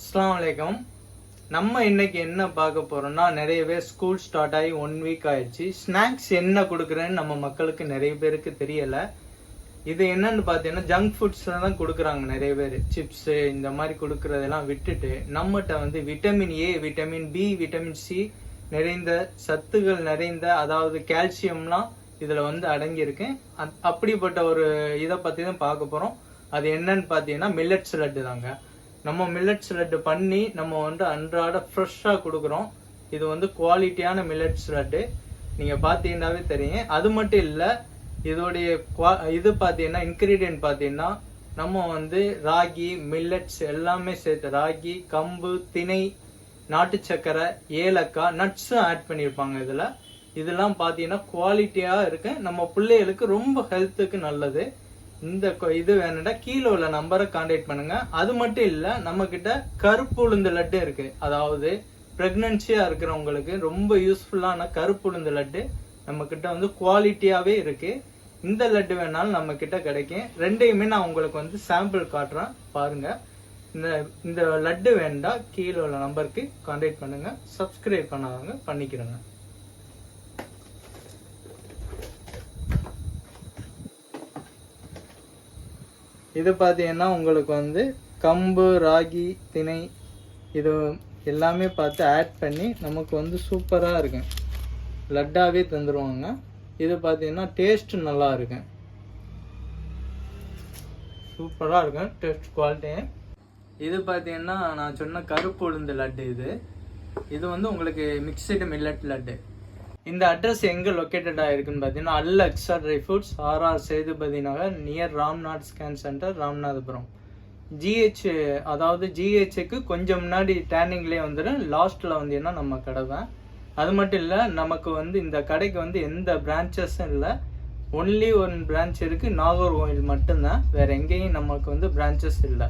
அஸ்ஸலாமு அலைக்கும். நம்ம இன்னைக்கு என்ன பார்க்க போறோம்னா, நிறைய பேர் ஸ்கூல் ஸ்டார்ட் ஆகி 1 வீக் ஆயிடுச்சு. ஸ்நாக்ஸ் என்ன கொடுக்குறேன்னு நம்ம மக்களுக்கு நிறைய பேருக்கு தெரியல. இது என்னன்னு பார்த்தீங்கன்னா ஜங்க் ஃபுட்ஸ் தான் கொடுக்குறாங்க நிறைய பேர். சிப்ஸ் இந்த மாதிரி கொடுக்கறதெல்லாம் விட்டுட்டு நம்மகிட்ட வந்து vitamin A, vitamin B, vitamin C நிறைந்த சத்துகள் நிறைந்த, அதாவது கால்சியம்லாம் இதுல வந்து அடங்கியிருக்கு. அப்படிப்பட்ட ஒரு இதை பத்தி தான் பார்க்க போறோம். அது என்னன்னு பார்த்தீங்கன்னா மில்லட்ஸ் லட்டு தாங்க. நம்ம மில்லட்ஸ் லட்டு பண்ணி நம்ம வந்து அன்றாட ஃப்ரெஷ்ஷாக கொடுக்குறோம். இது வந்து குவாலிட்டியான மில்லட்ஸ் லட்டு நீங்கள் பார்த்தீங்கன்னாவே தெரியும். அது மட்டும் இல்லை, இதோடைய இது பார்த்தீங்கன்னா இன்க்ரீடியன்ட் பார்த்தீங்கன்னா நம்ம வந்து ராகி, மில்லட்ஸ் எல்லாமே சேர்த்து ராகி, கம்பு, திணை, நாட்டு சக்கரை, ஏலக்காய், நட்ஸும் ஆட் பண்ணியிருப்பாங்க இதில். இதெல்லாம் பார்த்தீங்கன்னா குவாலிட்டியாக இருக்கு. நம்ம பிள்ளைகளுக்கு ரொம்ப ஹெல்த்துக்கு நல்லது. இந்த இது வேணும்னா கீழே உள்ள நம்பரை கான்டாக்ட் பண்ணுங்க. அது மட்டும் இல்ல, நம்ம கிட்ட கருப்பு உளுந்து லட்டு இருக்கு. அதாவது பிரெக்னன்சியா இருக்கிறவங்களுக்கு ரொம்ப யூஸ்ஃபுல்லான கருப்பு உளுந்து லட்டு நம்ம கிட்ட வந்து குவாலிட்டியாவே இருக்கு. இந்த லட்டு வேணாலும் நம்ம கிட்ட கிடைக்கும். ரெண்டையுமே நான் உங்களுக்கு வந்து சாம்பிள் காட்டுறேன், பாருங்க. இந்த லட்டு வேண்டா கீழே உள்ள நம்பருக்கு கான்டாக்ட் பண்ணுங்க. சப்ஸ்கிரைப் பண்ணாதவங்க பண்ணிக்கிறேங்க. இது பார்த்தீங்கன்னா உங்களுக்கு வந்து கம்பு, ராகி, திணை இது எல்லாமே பார்த்து ஆட் பண்ணி நமக்கு வந்து சூப்பராக இருக்கும். லட்டாவே தந்துடுவாங்க. இது பார்த்தீங்கன்னா டேஸ்ட் நல்லா இருக்கு, சூப்பராக இருக்கும் டேஸ்ட் குவாலிட்டி. இது பார்த்தீங்கன்னா நான் சொன்ன கருப்பு உளுந்து லட்டு. இது வந்து உங்களுக்கு மிக்சடு மில்லட் லட்டு. இந்த அட்ரஸ் எங்கே லொக்கேட்டட் ஆகிருக்குன்னு பார்த்தீங்கன்னா Al Aqsa dry fruits, RR Sethupathi Nagar, near Ramnath scan centre, Ramanathapuram. GH, அதாவது ஜிஹெச்சுக்கு கொஞ்சம் முன்னாடி டேர்னிங்லேயே வந்துடும். லாஸ்ட்டில் வந்தீங்கன்னா நம்ம கடை தான். அது மட்டும் இல்லை, நமக்கு வந்து இந்த கடைக்கு வந்து எந்த பிரான்ச்சஸும் இல்லை. ஒன்லி ஒன் பிரான்ச் இருக்குது, நாகர்கோவில் மட்டும்தான். வேறு எங்கேயும் நமக்கு வந்து பிரான்ச்சஸ் இல்லை.